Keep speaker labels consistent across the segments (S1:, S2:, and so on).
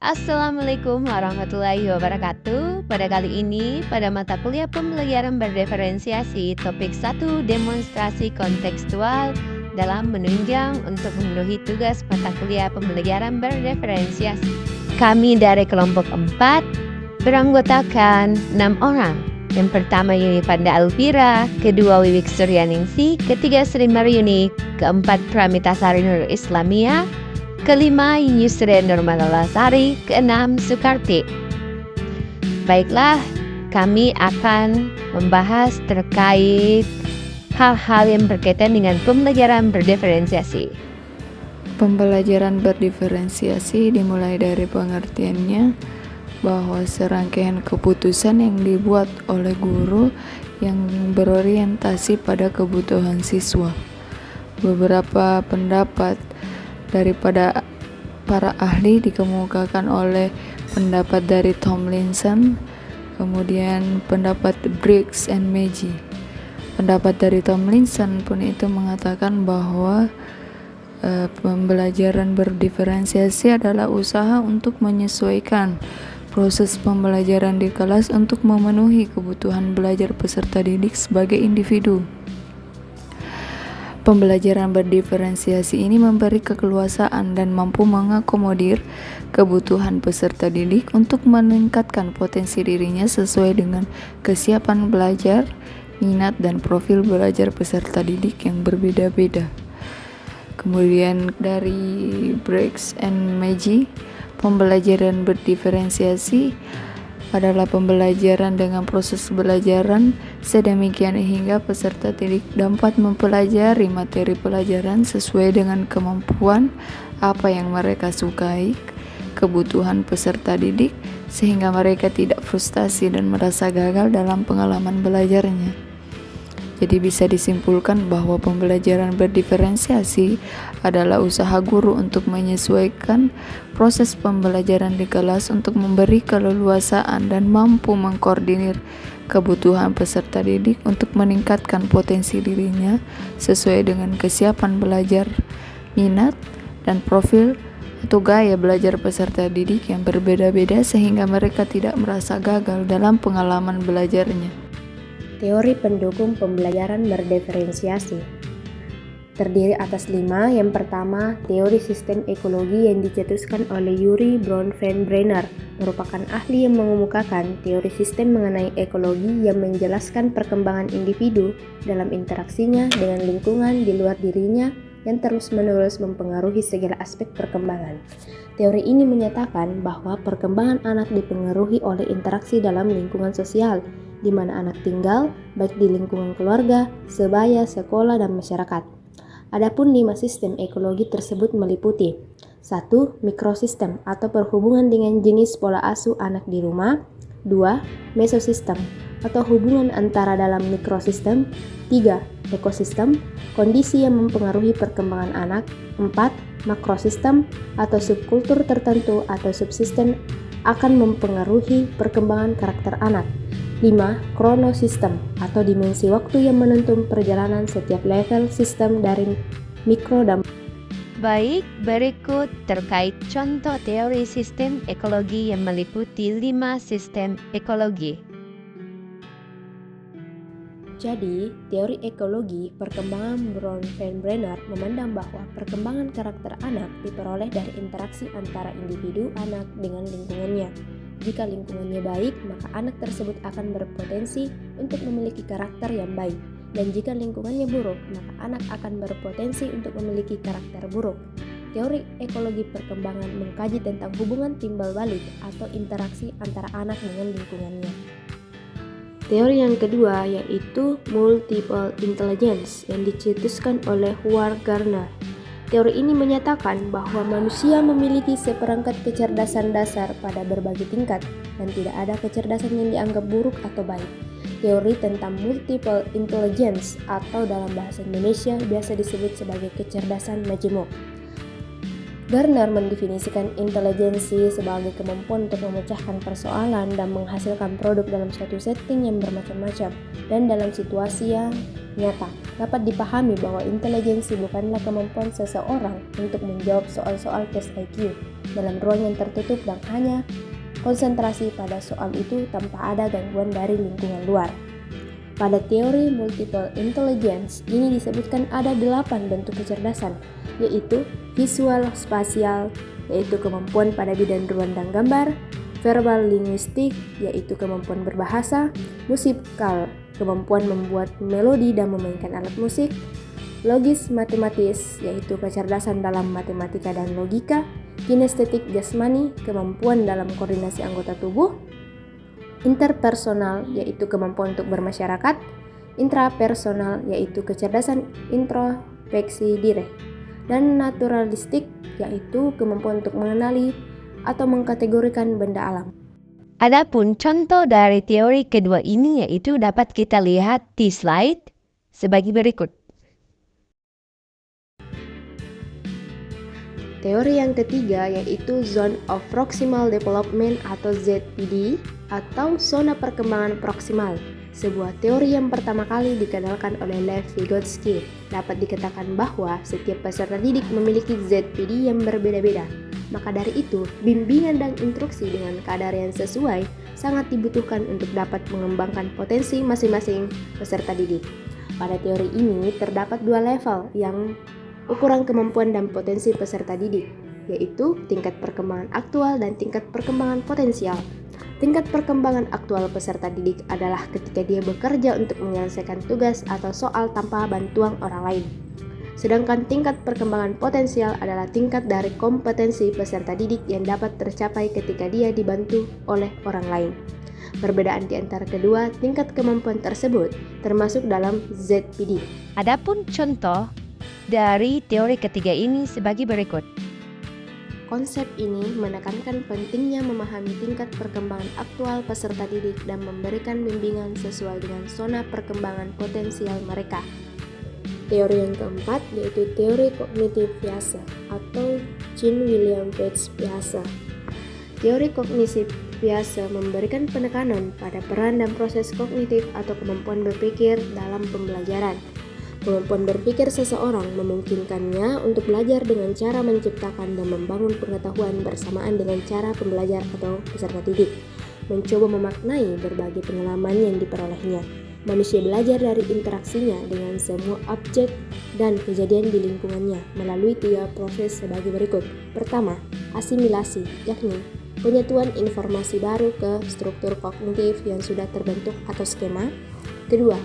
S1: Assalamualaikum warahmatullahi wabarakatuh. Pada kali ini, pada mata kuliah pembelajaran berdiferensiasi, topik 1 demonstrasi kontekstual dalam menunjang untuk memenuhi tugas mata kuliah pembelajaran berdiferensiasi. Kami dari kelompok 4 beranggotakan 6 orang. Yang pertama Yuni Panda Alvira, kedua Wiwik Suryaningsih, ketiga Sri Maryuni, keempat Pramita Sari Nur Islamia, kelima Yusre Nurmalalasari, keenam Sukarti. Baiklah, kami akan membahas terkait hal-hal yang berkaitan dengan pembelajaran berdiferensiasi.
S2: Pembelajaran berdiferensiasi dimulai dari pengertiannya bahwa serangkaian keputusan yang dibuat oleh guru yang berorientasi pada kebutuhan siswa. Beberapa pendapat daripada para ahli dikemukakan oleh pendapat dari Tomlinson, kemudian pendapat Briggs and Magee. Pendapat dari Tomlinson pun itu mengatakan bahwa pembelajaran berdiferensiasi adalah usaha untuk menyesuaikan proses pembelajaran di kelas untuk memenuhi kebutuhan belajar peserta didik sebagai individu. Pembelajaran berdiferensiasi ini memberi keleluasaan dan mampu mengakomodir kebutuhan peserta didik untuk meningkatkan potensi dirinya sesuai dengan kesiapan belajar, minat, dan profil belajar peserta didik yang berbeda-beda. Kemudian dari Briggs and Magee, pembelajaran berdiferensiasi adalah pembelajaran dengan proses belajaran sedemikian hingga peserta didik dapat mempelajari materi pelajaran sesuai dengan kemampuan apa yang mereka sukai, kebutuhan peserta didik, sehingga mereka tidak frustasi dan merasa gagal dalam pengalaman belajarnya. Jadi bisa disimpulkan bahwa pembelajaran berdiferensiasi adalah usaha guru untuk menyesuaikan proses pembelajaran di kelas untuk memberi keleluasaan dan mampu mengkoordinir kebutuhan peserta didik untuk meningkatkan potensi dirinya sesuai dengan kesiapan belajar, minat, dan profil atau gaya belajar peserta didik yang berbeda-beda sehingga mereka tidak merasa gagal dalam pengalaman belajarnya.
S3: Teori pendukung pembelajaran berdiferensiasi terdiri atas 5. Yang pertama, teori sistem ekologi yang dicetuskan oleh Yuri Bronfenbrenner, merupakan ahli yang mengemukakan teori sistem mengenai ekologi yang menjelaskan perkembangan individu dalam interaksinya dengan lingkungan di luar dirinya yang terus-menerus mempengaruhi segala aspek perkembangan. Teori ini menyatakan bahwa perkembangan anak dipengaruhi oleh interaksi dalam lingkungan sosial, di mana anak tinggal, baik di lingkungan keluarga, sebaya, sekolah, dan masyarakat. Adapun 5 sistem ekologi tersebut meliputi 1. Mikrosistem atau perhubungan dengan jenis pola asuh anak di rumah. 2. Mesosistem atau hubungan antara dalam mikrosistem. 3. Ekosistem, kondisi yang mempengaruhi perkembangan anak. 4. Makrosistem atau subkultur tertentu atau subsistem akan mempengaruhi perkembangan karakter anak. 5. Kronosistem atau dimensi waktu yang menuntun perjalanan setiap level sistem dari mikro dan
S1: Baik, berikut terkait contoh teori sistem ekologi yang meliputi 5 sistem ekologi.
S3: Jadi, teori ekologi perkembangan Bronfenbrenner memandang bahwa perkembangan karakter anak diperoleh dari interaksi antara individu anak dengan lingkungannya. Jika lingkungannya baik, maka anak tersebut akan berpotensi untuk memiliki karakter yang baik. Dan jika lingkungannya buruk, maka anak akan berpotensi untuk memiliki karakter buruk. Teori ekologi perkembangan mengkaji tentang hubungan timbal balik atau interaksi antara anak dengan lingkungannya. Teori yang kedua yaitu multiple intelligence yang dicetuskan oleh Howard Gardner. Teori ini menyatakan bahwa manusia memiliki seperangkat kecerdasan dasar pada berbagai tingkat dan tidak ada kecerdasan yang dianggap buruk atau baik. Teori tentang multiple intelligence atau dalam bahasa Indonesia biasa disebut sebagai kecerdasan majemuk. Gardner mendefinisikan intelijensi sebagai kemampuan untuk memecahkan persoalan dan menghasilkan produk dalam suatu setting yang bermacam-macam dan dalam situasi yang nyata. Dapat dipahami bahwa intelijensi bukanlah kemampuan seseorang untuk menjawab soal-soal tes IQ dalam ruang yang tertutup dan hanya konsentrasi pada soal itu tanpa ada gangguan dari lingkungan luar. Pada teori multiple intelligence ini disebutkan ada 8 bentuk kecerdasan, yaitu visual spasial, yaitu kemampuan pada bidang ruang dan gambar, verbal linguistik, yaitu kemampuan berbahasa, musikal, kemampuan membuat melodi dan memainkan alat musik, logis matematis, yaitu kecerdasan dalam matematika dan logika, kinestetik jasmani, kemampuan dalam koordinasi anggota tubuh, interpersonal, yaitu kemampuan untuk bermasyarakat, intrapersonal, yaitu kecerdasan introspeksi diri, dan naturalistik, yaitu kemampuan untuk mengenali atau mengkategorikan benda alam.
S1: Adapun contoh dari teori kedua ini yaitu dapat kita lihat di slide sebagai berikut.
S3: Teori yang ketiga yaitu Zone of Proximal Development atau ZPD atau zona perkembangan proksimal. Sebuah teori yang pertama kali dikenalkan oleh Lev Vygotsky. Dapat dikatakan bahwa setiap peserta didik memiliki ZPD yang berbeda-beda. Maka dari itu, bimbingan dan instruksi dengan kadar yang sesuai sangat dibutuhkan untuk dapat mengembangkan potensi masing-masing peserta didik. Pada teori ini terdapat 2 level yang ukuran kemampuan dan potensi peserta didik, yaitu tingkat perkembangan aktual dan tingkat perkembangan potensial. Tingkat perkembangan aktual peserta didik adalah ketika dia bekerja untuk menyelesaikan tugas atau soal tanpa bantuan orang lain. Sedangkan tingkat perkembangan potensial adalah tingkat dari kompetensi peserta didik yang dapat tercapai ketika dia dibantu oleh orang lain. Perbedaan di antara kedua tingkat kemampuan tersebut termasuk dalam ZPD.
S1: Adapun contoh dari teori ketiga ini sebagai berikut.
S3: Konsep ini menekankan pentingnya memahami tingkat perkembangan aktual peserta didik dan memberikan bimbingan sesuai dengan zona perkembangan potensial mereka. Teori yang keempat yaitu teori kognitif biasa atau Jean William Page biasa. Teori kognitif biasa memberikan penekanan pada peran dan proses kognitif atau kemampuan berpikir dalam pembelajaran. Kemampuan berpikir seseorang memungkinkannya untuk belajar dengan cara menciptakan dan membangun pengetahuan bersamaan dengan cara pembelajar atau peserta didik, mencoba memaknai berbagai pengalaman yang diperolehnya. Manusia belajar dari interaksinya dengan semua objek dan kejadian di lingkungannya melalui 3 proses sebagai berikut. Pertama, asimilasi, yakni penyatuan informasi baru ke struktur kognitif yang sudah terbentuk atau skema. Kedua,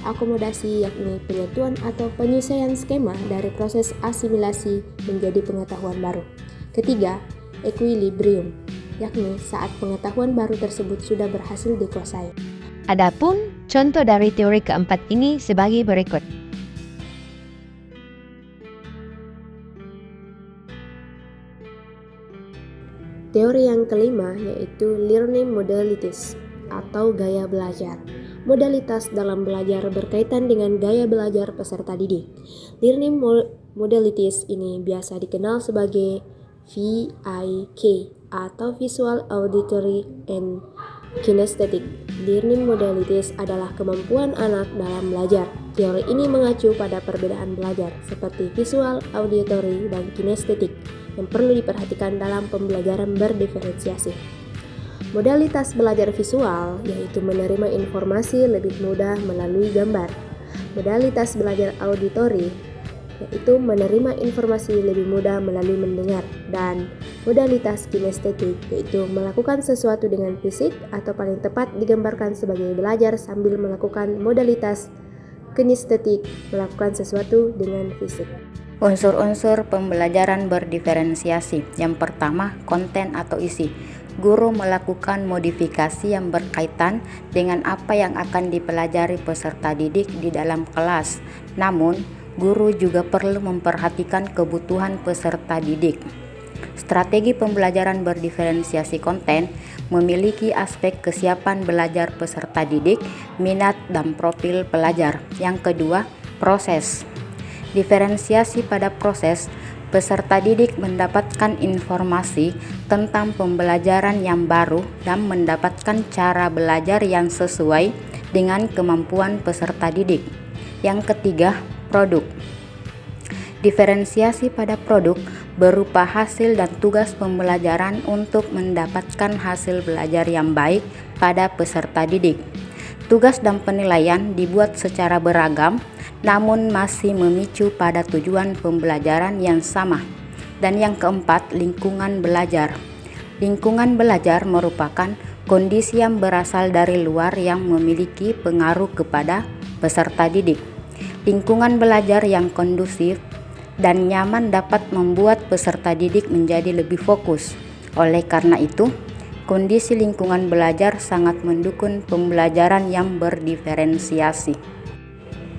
S3: akomodasi, yakni penyatuan atau penyelesaian skema dari proses asimilasi menjadi pengetahuan baru. Ketiga, equilibrium, yakni saat pengetahuan baru tersebut sudah berhasil dikuasai.
S1: Adapun contoh dari teori keempat ini sebagai berikut.
S3: Teori yang kelima yaitu learning modalities atau gaya belajar. Modalitas dalam belajar berkaitan dengan gaya belajar peserta didik. Learning modalities ini biasa dikenal sebagai VIK atau Visual, Auditory, and Kinesthetic. Learning modalities adalah kemampuan anak dalam belajar. Teori ini mengacu pada perbedaan belajar seperti visual, auditory, dan kinestetik yang perlu diperhatikan dalam pembelajaran berdiferensiasi. Modalitas belajar visual yaitu menerima informasi lebih mudah melalui gambar. Modalitas belajar auditory yaitu menerima informasi lebih mudah melalui mendengar, dan modalitas kinestetik yaitu melakukan sesuatu dengan fisik atau paling tepat digambarkan sebagai belajar sambil melakukan modalitas kinestetik melakukan sesuatu dengan fisik.
S4: Unsur-unsur pembelajaran berdiferensiasi. Yang pertama, konten atau isi. Guru melakukan modifikasi yang berkaitan dengan apa yang akan dipelajari peserta didik di dalam kelas. Namun, guru juga perlu memperhatikan kebutuhan peserta didik. Strategi pembelajaran berdiferensiasi konten memiliki aspek kesiapan belajar peserta didik, minat dan profil pelajar. Yang kedua, proses. Diferensiasi pada proses, peserta didik mendapatkan informasi tentang pembelajaran yang baru dan mendapatkan cara belajar yang sesuai dengan kemampuan peserta didik. Yang ketiga, produk. Diferensiasi pada produk berupa hasil dan tugas pembelajaran untuk mendapatkan hasil belajar yang baik pada peserta didik. Tugas dan penilaian dibuat secara beragam, namun masih memicu pada tujuan pembelajaran yang sama. Dan yang keempat, lingkungan belajar. Lingkungan belajar merupakan kondisi yang berasal dari luar yang memiliki pengaruh kepada peserta didik. Lingkungan belajar yang kondusif dan nyaman dapat membuat peserta didik menjadi lebih fokus. Oleh karena itu, kondisi lingkungan belajar sangat mendukung pembelajaran yang berdiferensiasi.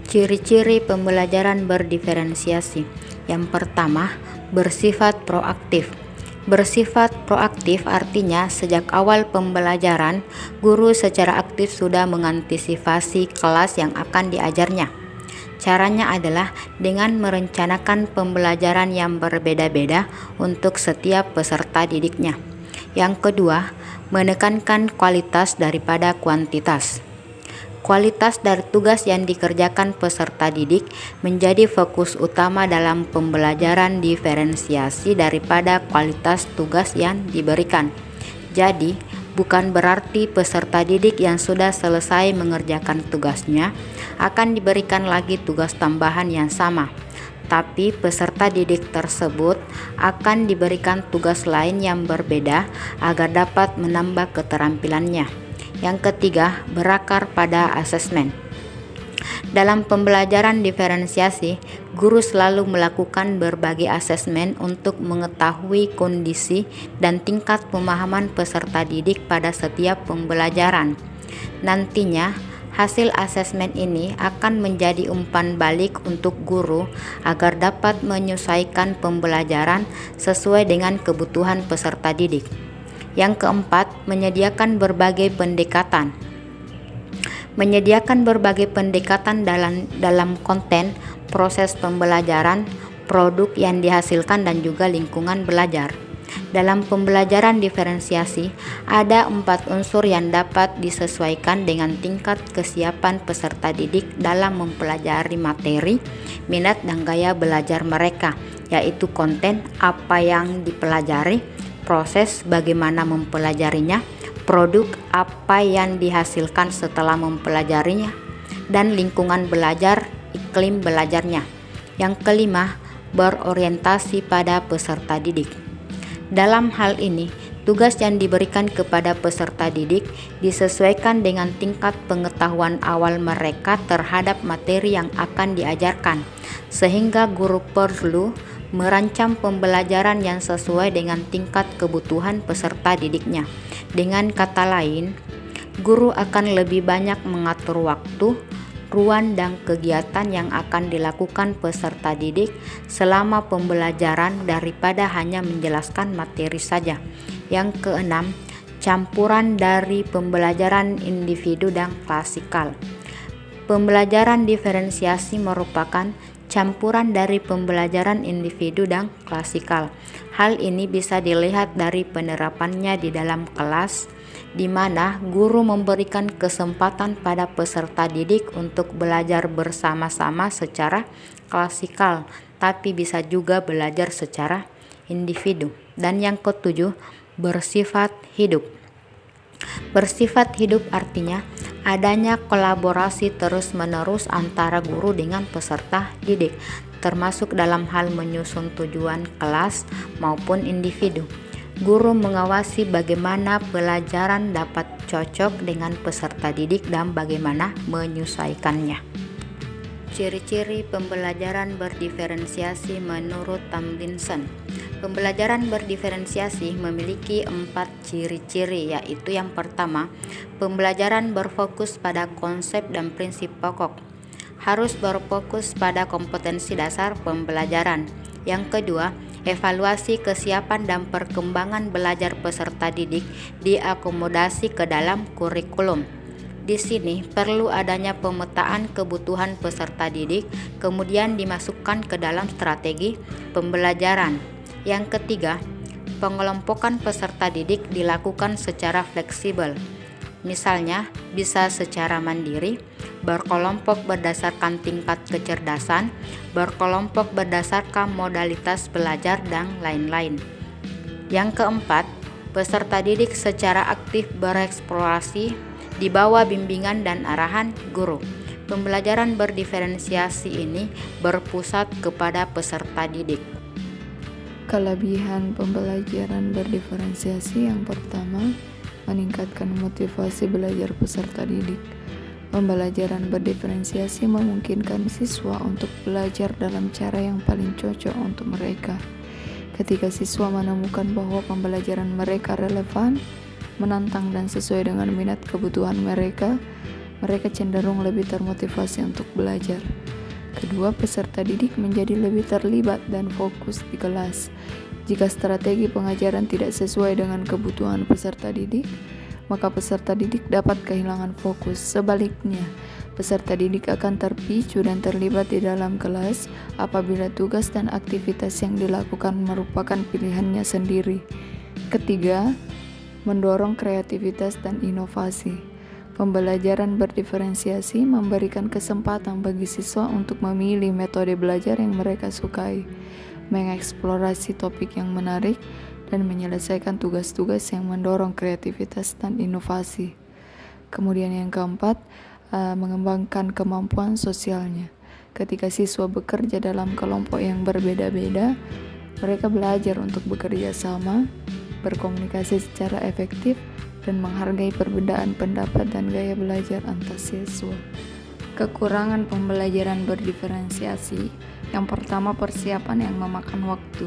S4: Ciri-ciri pembelajaran berdiferensiasi. Yang pertama, bersifat proaktif. Bersifat proaktif artinya sejak awal pembelajaran, guru secara aktif sudah mengantisipasi kelas yang akan diajarnya. Caranya adalah dengan merencanakan pembelajaran yang berbeda-beda untuk setiap peserta didiknya. Yang kedua, menekankan kualitas daripada kuantitas. Kualitas dari tugas yang dikerjakan peserta didik menjadi fokus utama dalam pembelajaran diferensiasi daripada kualitas tugas yang diberikan. Jadi, bukan berarti peserta didik yang sudah selesai mengerjakan tugasnya akan diberikan lagi tugas tambahan yang sama, tapi peserta didik tersebut akan diberikan tugas lain yang berbeda agar dapat menambah keterampilannya. Yang ketiga, berakar pada asesmen. Dalam pembelajaran diferensiasi, guru selalu melakukan berbagai asesmen untuk mengetahui kondisi dan tingkat pemahaman peserta didik pada setiap pembelajaran. Nantinya, hasil asesmen ini akan menjadi umpan balik untuk guru agar dapat menyesuaikan pembelajaran sesuai dengan kebutuhan peserta didik. Yang keempat, menyediakan berbagai pendekatan. Menyediakan berbagai pendekatan dalam konten, proses pembelajaran, produk yang dihasilkan dan juga lingkungan belajar. Dalam pembelajaran diferensiasi, ada 4 unsur yang dapat disesuaikan dengan tingkat kesiapan peserta didik dalam mempelajari materi, minat dan gaya belajar mereka, yaitu konten, apa yang dipelajari, proses bagaimana mempelajarinya, produk apa yang dihasilkan setelah mempelajarinya, dan lingkungan belajar, iklim belajarnya. Yang kelima, berorientasi pada peserta didik. Dalam hal ini, tugas yang diberikan kepada peserta didik disesuaikan dengan tingkat pengetahuan awal mereka terhadap materi yang akan diajarkan, sehingga guru perlu merancang pembelajaran yang sesuai dengan tingkat kebutuhan peserta didiknya. Dengan kata lain, guru akan lebih banyak mengatur waktu, ruang dan kegiatan yang akan dilakukan peserta didik selama pembelajaran daripada hanya menjelaskan materi saja. Yang keenam, campuran dari pembelajaran individu dan klasikal. Pembelajaran diferensiasi merupakan campuran dari pembelajaran individu dan klasikal. Hal ini bisa dilihat dari penerapannya di dalam kelas, di mana guru memberikan kesempatan pada peserta didik untuk belajar bersama-sama secara klasikal, tapi bisa juga belajar secara individu. Dan yang ketujuh, bersifat hidup. Bersifat hidup artinya adanya kolaborasi terus-menerus antara guru dengan peserta didik, termasuk dalam hal menyusun tujuan kelas maupun individu. Guru mengawasi bagaimana pelajaran dapat cocok dengan peserta didik dan bagaimana menyesuaikannya. Ciri-ciri pembelajaran berdiferensiasi menurut Tomlinson. Pembelajaran berdiferensiasi memiliki 4 ciri-ciri, yaitu yang pertama, pembelajaran berfokus pada konsep dan prinsip pokok. Harus berfokus pada kompetensi dasar pembelajaran. Yang kedua, evaluasi kesiapan dan perkembangan belajar peserta didik diakomodasi ke dalam kurikulum. Di sini perlu adanya pemetaan kebutuhan peserta didik, kemudian dimasukkan ke dalam strategi pembelajaran. Yang ketiga, pengelompokan peserta didik dilakukan secara fleksibel. Misalnya, bisa secara mandiri, berkelompok berdasarkan tingkat kecerdasan, berkelompok berdasarkan modalitas belajar, dan lain-lain. Yang keempat, peserta didik secara aktif bereksplorasi di bawah bimbingan dan arahan guru. Pembelajaran berdiferensiasi ini berpusat kepada peserta didik.
S2: Kelebihan pembelajaran berdiferensiasi yang pertama, meningkatkan motivasi belajar peserta didik. Pembelajaran berdiferensiasi memungkinkan siswa untuk belajar dalam cara yang paling cocok untuk mereka. Ketika siswa menemukan bahwa pembelajaran mereka relevan, menantang dan sesuai dengan minat kebutuhan mereka, mereka cenderung lebih termotivasi untuk belajar. Kedua, peserta didik menjadi lebih terlibat dan fokus di kelas. Jika strategi pengajaran tidak sesuai dengan kebutuhan peserta didik, maka peserta didik dapat kehilangan fokus. Sebaliknya, peserta didik akan terpicu dan terlibat di dalam kelas apabila tugas dan aktivitas yang dilakukan merupakan pilihannya sendiri. Ketiga, mendorong kreativitas dan inovasi. Pembelajaran berdiferensiasi memberikan kesempatan bagi siswa untuk memilih metode belajar yang mereka sukai, mengeksplorasi topik yang menarik, dan menyelesaikan tugas-tugas yang mendorong kreativitas dan inovasi. Kemudian yang keempat, mengembangkan kemampuan sosialnya. Ketika siswa bekerja dalam kelompok yang berbeda-beda, mereka belajar untuk bekerja sama, berkomunikasi secara efektif, dan menghargai perbedaan pendapat dan gaya belajar antar siswa. Kekurangan pembelajaran berdiferensiasi. Yang pertama, persiapan yang memakan waktu.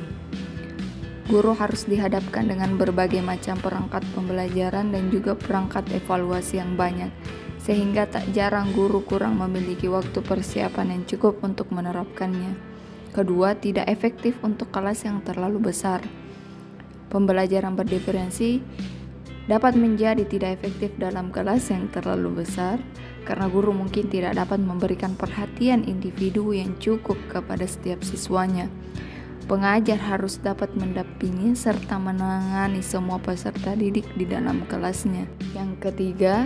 S2: Guru harus dihadapkan dengan berbagai macam perangkat pembelajaran dan juga perangkat evaluasi yang banyak, sehingga tak jarang guru kurang memiliki waktu persiapan yang cukup untuk menerapkannya. Kedua, tidak efektif untuk kelas yang terlalu besar. Pembelajaran berdiferensi dapat menjadi tidak efektif dalam kelas yang terlalu besar, karena guru mungkin tidak dapat memberikan perhatian individu yang cukup kepada setiap siswanya. Pengajar harus dapat mendampingi serta menangani semua peserta didik di dalam kelasnya. Yang ketiga,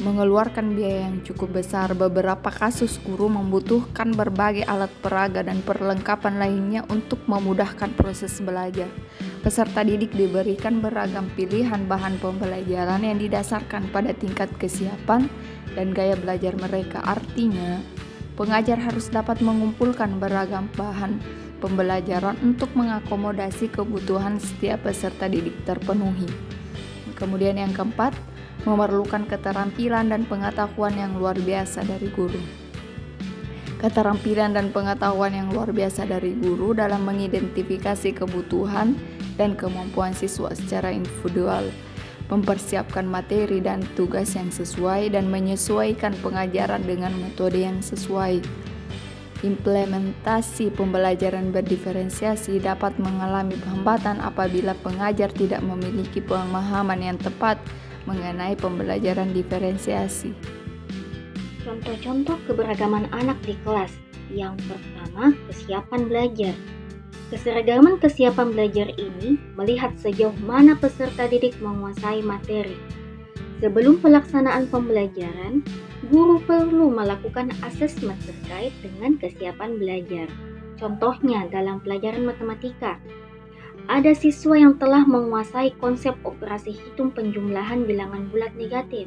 S2: mengeluarkan biaya yang cukup besar. Beberapa kasus guru membutuhkan berbagai alat peraga dan perlengkapan lainnya untuk memudahkan proses belajar. Peserta didik diberikan beragam pilihan bahan pembelajaran yang didasarkan pada tingkat kesiapan dan gaya belajar mereka. Artinya, pengajar harus dapat mengumpulkan beragam bahan pembelajaran untuk mengakomodasi kebutuhan setiap peserta didik terpenuhi. Kemudian yang keempat, memerlukan keterampilan dan pengetahuan yang luar biasa dari guru. Keterampilan dan pengetahuan yang luar biasa dari guru dalam mengidentifikasi kebutuhan dan kemampuan siswa secara individual, mempersiapkan materi dan tugas yang sesuai, dan menyesuaikan pengajaran dengan metode yang sesuai. Implementasi pembelajaran berdiferensiasi dapat mengalami hambatan apabila pengajar tidak memiliki pemahaman yang tepat mengenai pembelajaran diferensiasi.
S5: Contoh-contoh keberagaman anak di kelas. Yang pertama, kesiapan belajar. Keseragaman kesiapan belajar ini melihat sejauh mana peserta didik menguasai materi. Sebelum pelaksanaan pembelajaran, guru perlu melakukan asesmen terkait dengan kesiapan belajar. Contohnya dalam pelajaran matematika, ada siswa yang telah menguasai konsep operasi hitung penjumlahan bilangan bulat negatif.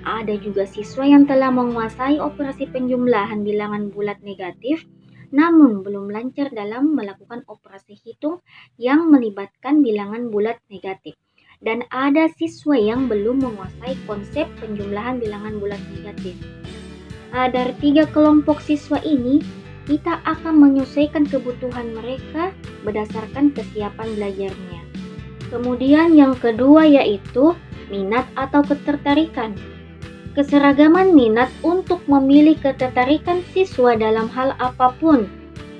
S5: Ada juga siswa yang telah menguasai operasi penjumlahan bilangan bulat negatif, namun belum lancar dalam melakukan operasi hitung yang melibatkan bilangan bulat negatif. Dan ada siswa yang belum menguasai konsep penjumlahan bilangan bulat negatif. Dari tiga kelompok siswa ini, kita akan menyesuaikan kebutuhan mereka berdasarkan kesiapan belajarnya. Kemudian yang kedua yaitu minat atau ketertarikan. Keseragaman minat untuk memilih ketertarikan siswa dalam hal apapun.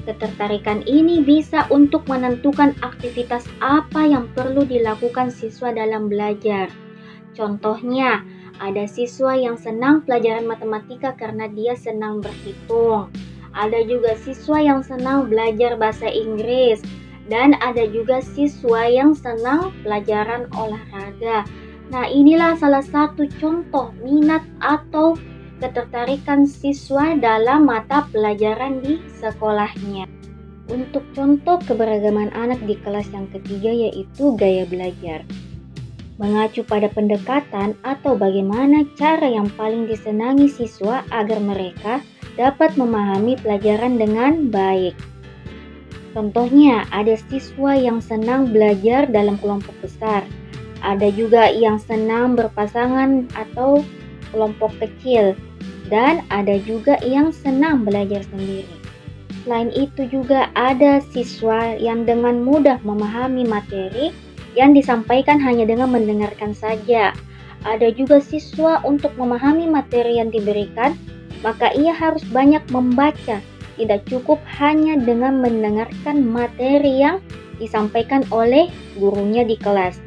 S5: Ketertarikan ini bisa untuk menentukan aktivitas apa yang perlu dilakukan siswa dalam belajar. Contohnya, ada siswa yang senang pelajaran matematika karena dia senang berhitung. Ada juga siswa yang senang belajar bahasa Inggris. Dan ada juga siswa yang senang pelajaran olahraga. Nah, inilah salah satu contoh minat atau ketertarikan siswa dalam mata pelajaran di sekolahnya. Untuk contoh keberagaman anak di kelas yang ketiga yaitu gaya belajar. Mengacu pada pendekatan atau bagaimana cara yang paling disenangi siswa agar mereka dapat memahami pelajaran dengan baik. Contohnya, ada siswa yang senang belajar dalam kelompok besar. Ada juga yang senang berpasangan atau kelompok kecil. Dan ada juga yang senang belajar sendiri. Selain itu juga ada siswa yang dengan mudah memahami materi yang disampaikan hanya dengan mendengarkan saja. Ada juga siswa untuk memahami materi yang diberikan, maka ia harus banyak membaca. Tidak cukup hanya dengan mendengarkan materi yang disampaikan oleh gurunya di kelas.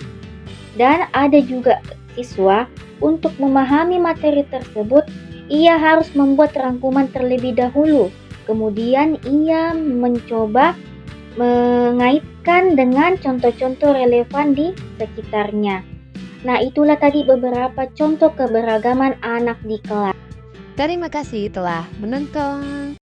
S5: Dan ada juga siswa untuk memahami materi tersebut, ia harus membuat rangkuman terlebih dahulu. Kemudian ia mencoba mengaitkan dengan contoh-contoh relevan di sekitarnya. Nah, itulah tadi beberapa contoh keberagaman anak di kelas.
S1: Terima kasih telah menonton.